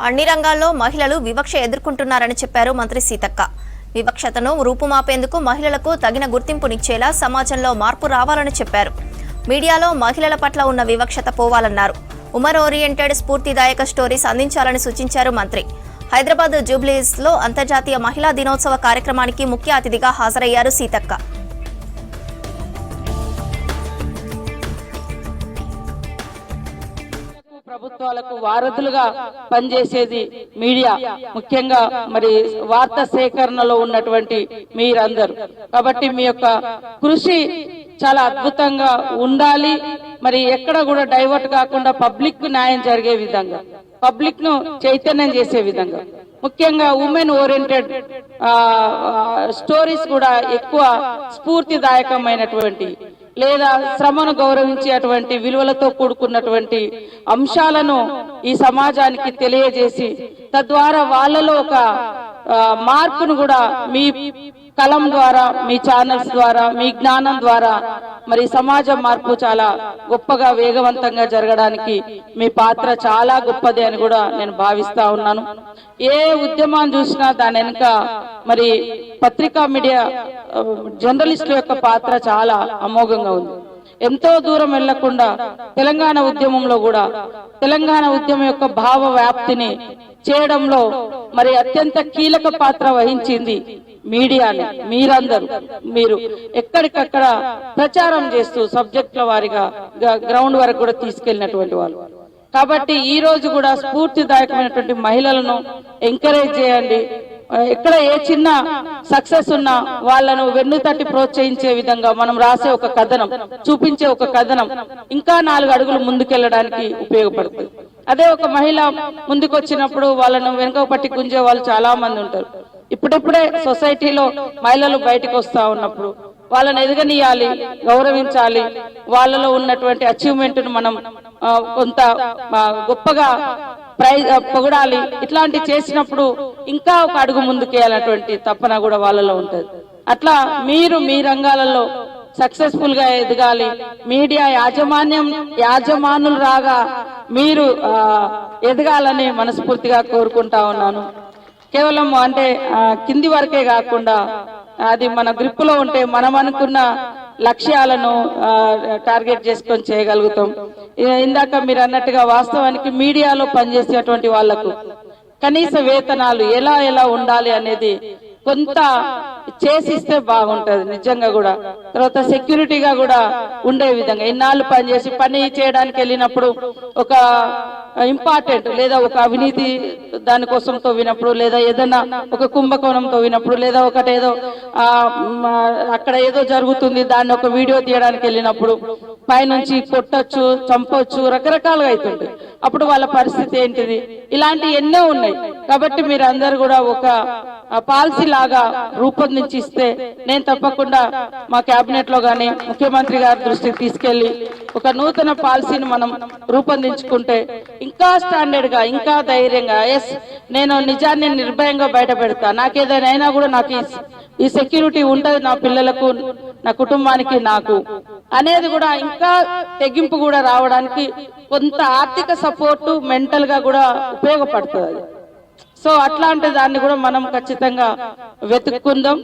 అన్ని రంగాల్లో మహిళలు వివక్ష ఎదుర్కొంటున్నారని చెప్పారు మంత్రి సీతక్క. వివక్షతను రూపుమాపేందుకు మహిళలకు తగిన గుర్తింపునిచ్చేలా సమాజంలో మార్పు రావాలని చెప్పారు. మీడియాలో మహిళల పట్ల ఉన్న వివక్షత పోవాలన్నారు. ఉమర్ ఓరియంటెడ్ స్ఫూర్తిదాయక స్టోరీస్ అందించాలని సూచించారు మంత్రి. హైదరాబాద్ జూబ్లీహిల్స్లో అంతర్జాతీయ మహిళా దినోత్సవ కార్యక్రమానికి ముఖ్య అతిథిగా హాజరయ్యారు సీతక్క. ప్రభుత్వాలకు వారధులుగా పనిచేసేది మీడియా, ముఖ్యంగా మరి వార్తా సేకరణలో ఉన్నటువంటి మీరందరూ. కాబట్టి మీ యొక్క కృషి చాలా అద్భుతంగా ఉండాలి. మరి ఎక్కడ కూడా డైవర్ట్ కాకుండా పబ్లిక్ కు న్యాయం జరిగే విధంగా, పబ్లిక్ ను చైతన్యం చేసే విధంగా, ముఖ్యంగా ఉమెన్ ఓరియంటెడ్ స్టోరీస్ కూడా ఎక్కువ స్ఫూర్తిదాయకమైనటువంటి లేదా శ్రమను గౌరవించేటువంటి విలువలతో కూడుకున్నటువంటి అంశాలను ఈ సమాజానికి తెలియజేసి తద్వారా వాళ్ళలో ఒక మార్పును కూడా మీ కలం ద్వారా, మీ ఛానల్స్ ద్వారా, మీ జ్ఞానం ద్వారా మరి సమాజ మార్పు చాలా గొప్పగా వేగవంతంగా జరగడానికి మీ పాత్ర చాలా గొప్పది అని కూడా నేను భావిస్తా ఉన్నాను. ఏ ఉద్యమాన్ని చూసినా దాని వెనుక మరి పత్రికా మీడియా జర్నలిస్టుల యొక్క పాత్ర చాలా అమోఘంగా ఉంది. ఎంతో దూరం వెళ్లకుండా తెలంగాణ ఉద్యమంలో కూడా తెలంగాణ ఉద్యమం యొక్క భావ వ్యాప్తిని చేయడంలో మరి అత్యంత కీలక పాత్ర వహించింది మీడియానే. మీరందరూ మీరు ఎక్కడికక్కడ ప్రచారం చేస్తూ సబ్జెక్టుల వారిగా గ్రౌండ్ వరకు కూడా తీసుకెళ్లినటువంటి వాళ్ళు. కాబట్టి ఈ రోజు కూడా స్ఫూర్తిదాయకమైనటువంటి మహిళలను ఎంకరేజ్ చేయండి. ఎక్కడ ఏ చిన్న సక్సెస్ ఉన్నా వాళ్ళను వెన్నుతట్టి ప్రోత్సహించే విధంగా మనం రాసే ఒక కథనం, చూపించే ఒక కథనం ఇంకా 4 అడుగులు ముందుకెళ్లడానికి ఉపయోగపడుతుంది. అదే ఒక మహిళ ముందుకు వచ్చినప్పుడు వాళ్ళను వెనుక పట్టి గుంజే వాళ్ళు చాలా మంది ఉంటారు. ఇప్పుడిప్పుడే సొసైటీలో మహిళలు బయటకు వస్తా ఉన్నప్పుడు వాళ్ళని ఎదగనీయాలి, గౌరవించాలి, వాళ్ళలో ఉన్నటువంటి అచీవ్మెంట్ ను మనం కొంత గొప్పగా పొగడాలి. ఇట్లాంటి చేసినప్పుడు ఇంకా ఒక అడుగు ముందుకేయాలన్నటువంటి తపన కూడా వాళ్ళలో ఉంటది. అట్లా మీరు మీ రంగాలలో సక్సెస్ఫుల్ గా ఎదగాలి. మీడియా యాజమానులు రాగా మీరు ఎదగాలని మనస్ఫూర్తిగా కోరుకుంటా ఉన్నాను. కేవలం అంటే కింది వరకే కాకుండా అది మన గ్రిప్పులో ఉంటే మనం అనుకున్న లక్ష్యాలను టార్గెట్ చేసుకొని చేయగలుగుతాం. ఇందాక మీరు అన్నట్టుగా వాస్తవానికి మీడియాలో పనిచేసేటువంటి వాళ్లకు కనీస వేతనాలు ఎలా ఉండాలి అనేది కొంత చేసిస్తే బాగుంటది నిజంగా కూడా. తర్వాత సెక్యూరిటీగా కూడా ఉండే విధంగా ఇన్నాళ్ళు పనిచేసి పని చేయడానికి వెళ్ళినప్పుడు ఒక ఇంపార్టెంట్ లేదా ఒక అవినీతి దానికోసం తవ్వినప్పుడు లేదా ఏదైనా ఒక కుంభకోణం తవ్వినప్పుడు లేదా ఒకటేదో అక్కడ ఏదో జరుగుతుంది దాన్ని ఒక వీడియో తీయడానికి వెళ్ళినప్పుడు పైనుంచి కొట్టొచ్చు, చంపొచ్చు, రకరకాలుగా అవుతుంది. అప్పుడు వాళ్ళ పరిస్థితి ఏంటిది? ఇలాంటి ఎన్నో ఉన్నాయి. కాబట్టి మీరు అందరు కూడా ఒక పాలసీ లాగా రూపొందించి ఇస్తే నేను తప్పకుండా మా కేబినెట్ లో గాని ముఖ్యమంత్రి గారి దృష్టికి తీసుకెళ్లి ఒక నూతన పాలసీని మనం రూపొందించుకుంటే ఇంకా స్టాండర్డ్ గా, ఇంకా ధైర్యంగా, నేను నిజాన్ని నిర్భయంగా బయట పెడతా, నాకేదైనా అయినా కూడా నాకు ఈ సెక్యూరిటీ ఉంటది నా పిల్లలకు, నా కుటుంబానికి, నాకు అనేది కూడా ఇంకా తెగింపు కూడా రావడానికి కొంత ఆర్థిక సపోర్టు మెంటల్ గా కూడా ఉపయోగపడుతుంది. సో అట్లాంటి దాన్ని కూడా మనం ఖచ్చితంగా వెతుక్కుందాం.